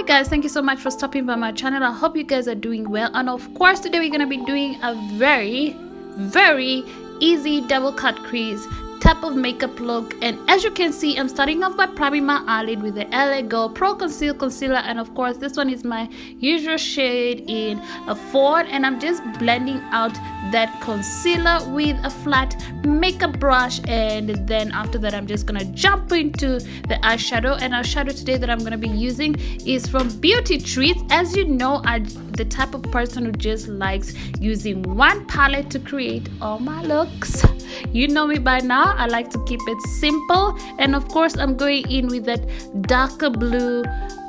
guys, thank you so much for stopping by my channel. I hope you guys are doing well, and of course today we're gonna be doing a very easy double cut crease type of makeup look. And as you can see, I'm starting off by priming my eyelid with the LA Girl Pro Conceal concealer, and of course this one is my usual shade in a Fawn, and I'm just blending out that concealer with a flat makeup brush. And then after that I'm just gonna jump into the eyeshadow, and eyeshadow today that I'm gonna be using is from Beauty Treats. As you know, I'm the type of person who just likes using one palette to create all my looks. You know me by now, I like to keep it simple. And of course I'm going in with that darker blue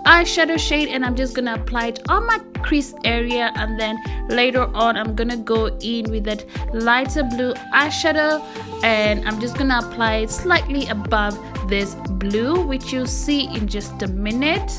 eyeshadow shade, and I'm just gonna apply it on my crease area, and then later on I'm gonna go in with that lighter blue eyeshadow, and I'm just gonna apply it slightly above this blue, which you'll see in just a minute.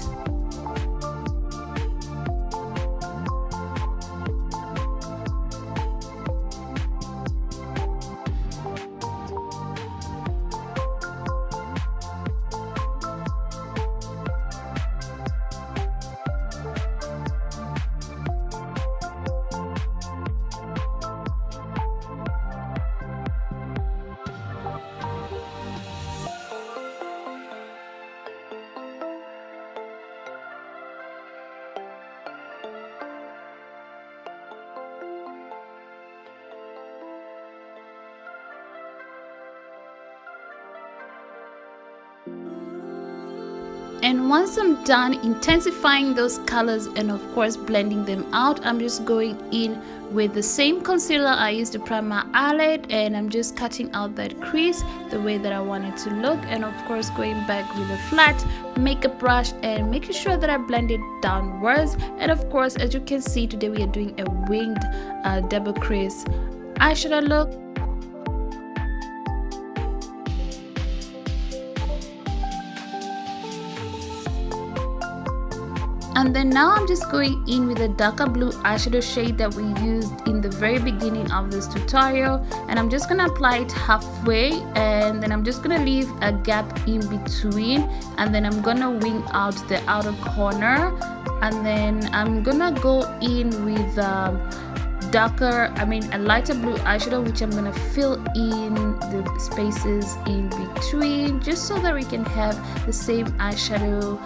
And once I'm done intensifying those colors and of course blending them out, I'm just going in with the same concealer I used to prime my eyelid, and I'm just cutting out that crease the way that I want it to look, and of course going back with a flat makeup brush and making sure that I blend it downwards. And of course, as you can see, today we are doing a winged double crease eyeshadow look. And then now I'm just going in with a darker blue eyeshadow shade that we used in the very beginning of this tutorial, and I'm just gonna apply it halfway, and then I'm just gonna leave a gap in between, and then I'm gonna wing out the outer corner, and then I'm gonna go in with a lighter blue eyeshadow, which I'm gonna fill in the spaces in between, just so that we can have the same eyeshadow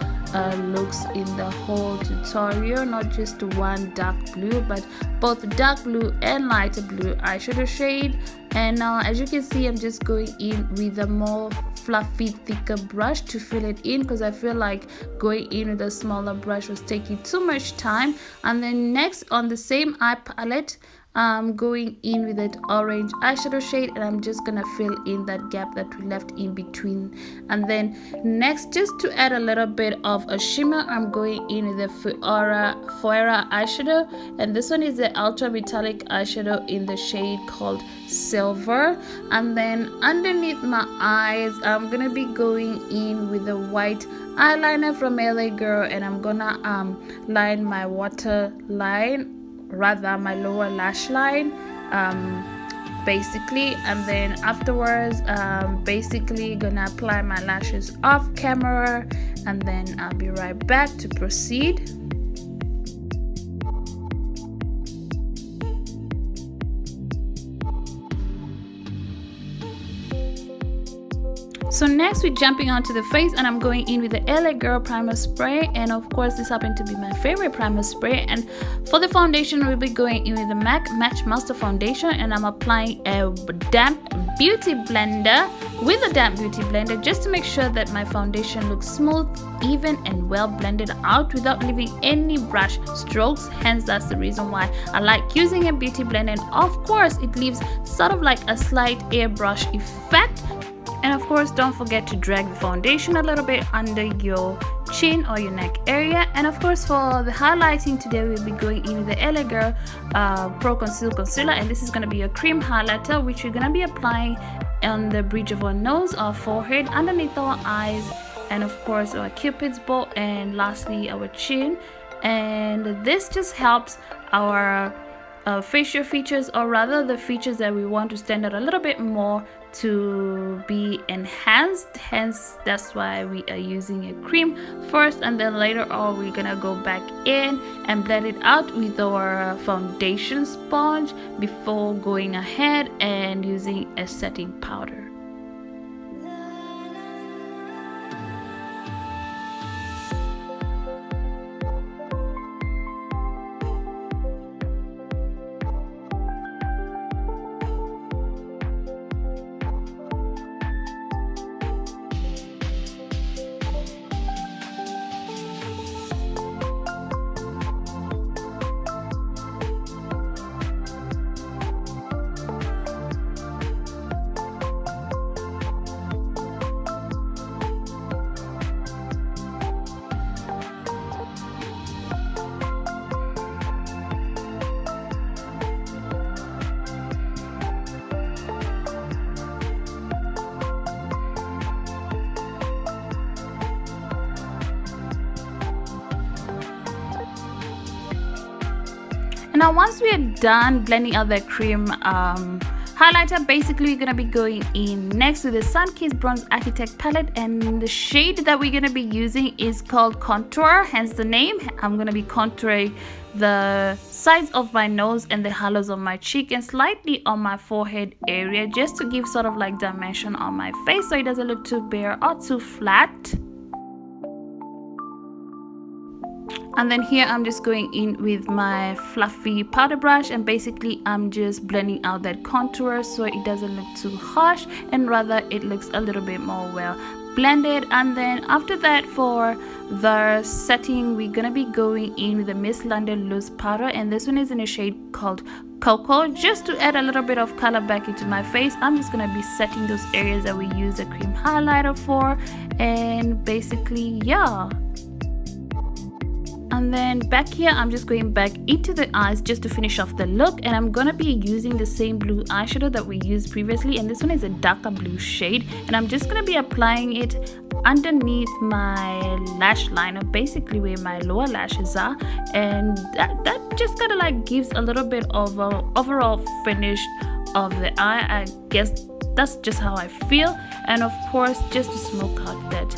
looks in the whole tutorial, not just one dark blue but both dark blue and lighter blue eyeshadow shade. And now as you can see, I'm just going in with a more fluffy, thicker brush to fill it in, because I feel like going in with a smaller brush was taking too much time. And then next, on the same eye palette, I'm going in with that orange eyeshadow shade, and I'm just gonna fill in that gap that we left in between. And then next, just to add a little bit of a shimmer, I'm going in with the Fuera eyeshadow, and this one is the ultra metallic eyeshadow in the shade called Silver. And then underneath my eyes, I'm gonna be going in with the white eyeliner from LA Girl, and I'm gonna line my my lower lash line basically. And then afterwards basically gonna apply my lashes off camera, and then I'll be right back to proceed. So next we're jumping onto the face, and I'm going in with the LA Girl primer spray, and of course this happened to be my favorite primer spray. And for the foundation, we'll be going in with the MAC Matchmater Foundation, and I'm applying a damp beauty blender just to make sure that my foundation looks smooth, even, and well blended out without leaving any brush strokes. Hence that's the reason why I like using a beauty blender, and of course it leaves sort of like a slight airbrush effect. And of course, don't forget to drag the foundation a little bit under your chin or your neck area. And of course, for the highlighting today, we'll be going in with the LA Girl Pro Conceal concealer, and this is going to be a cream highlighter, which we're going to be applying on the bridge of our nose, our forehead, underneath our eyes, and of course our cupid's bow, and lastly our chin. And this just helps our facial features, or rather the features that we want to stand out a little bit more to be enhanced. Hence that's why we are using a cream first, and then later on we're gonna go back in and blend it out with our foundation sponge before going ahead and using a setting powder. And now once we are done blending out the cream highlighter, basically we're gonna be going in next with the Sunkissed Bronze Architect palette, and the shade that we're gonna be using is called Contour, hence the name. I'm gonna be contouring the sides of my nose and the hollows of my cheek and slightly on my forehead area, just to give sort of like dimension on my face so it doesn't look too bare or too flat. And then here I'm just going in with my fluffy powder brush, and basically I'm just blending out that contour so it doesn't look too harsh and rather it looks a little bit more well blended. And then after that, for the setting, we're gonna be going in with the Miss London loose powder, and this one is in a shade called Cocoa, just to add a little bit of color back into my face. I'm just gonna be setting those areas that we use the cream highlighter for, and basically yeah. And then back here I'm just going back into the eyes just to finish off the look, and I'm gonna be using the same blue eyeshadow that we used previously, and this one is a darker blue shade, and I'm just gonna be applying it underneath my lash liner, basically where my lower lashes are, and that just kind of like gives a little bit of a overall finish of the eye. I guess that's just how I feel, and of course just to smoke out that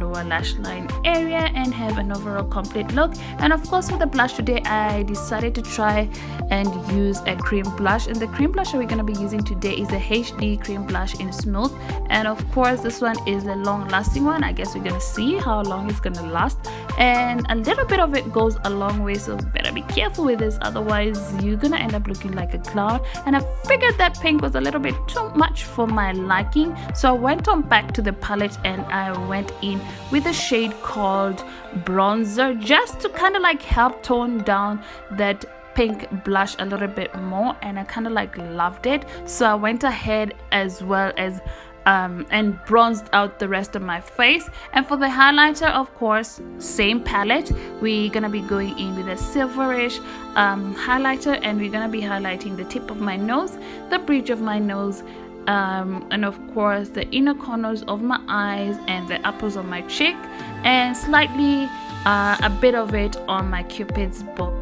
lower lash line area and have an overall complete look. And of course, for the blush today, I decided to try and use a cream blush, and the cream blush that we're going to be using today is a HD cream blush in Smooth. And of course, this one is a long lasting one. I guess we're going to see how long it's going to last, and a little bit of it goes a long way, so better be careful with this, otherwise you're gonna end up looking like a clown. And I figured that pink was a little bit too much for my liking, so I went on back to the palette and I went in with a shade called Bronzer, just to kind of like help tone down that pink blush a little bit more, and I kind of like loved it, so I went ahead as well as and bronzed out the rest of my face. And for the highlighter, of course, same palette, we're gonna be going in with a silverish highlighter, and we're gonna be highlighting the tip of my nose, the bridge of my nose, and of course the inner corners of my eyes and the apples of my cheek, and slightly a bit of it on my cupid's bow.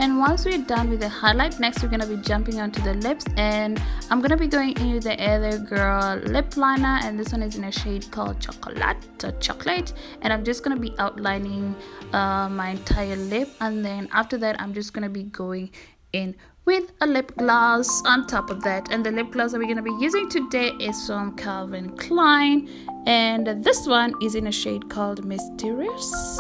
And once we're done with the highlight, next we're going to be jumping onto the lips, and I'm going to be going into the Other Girl lip liner, and this one is in a shade called Choclate, and I'm just going to be outlining my entire lip. And then after that, I'm just going to be going in with a lip gloss on top of that, and the lip gloss that we're going to be using today is from Calvin Klein, and this one is in a shade called Mysterious.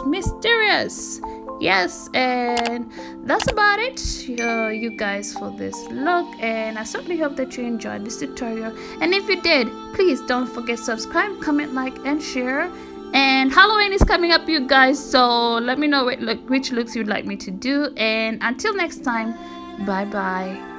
yes, and that's about it, you guys, for this look. And I certainly hope that you enjoyed this tutorial, and if you did, please don't forget to subscribe, comment, like, and share. And Halloween is coming up, you guys, so let me know which looks you'd like me to do. And until next time, bye bye.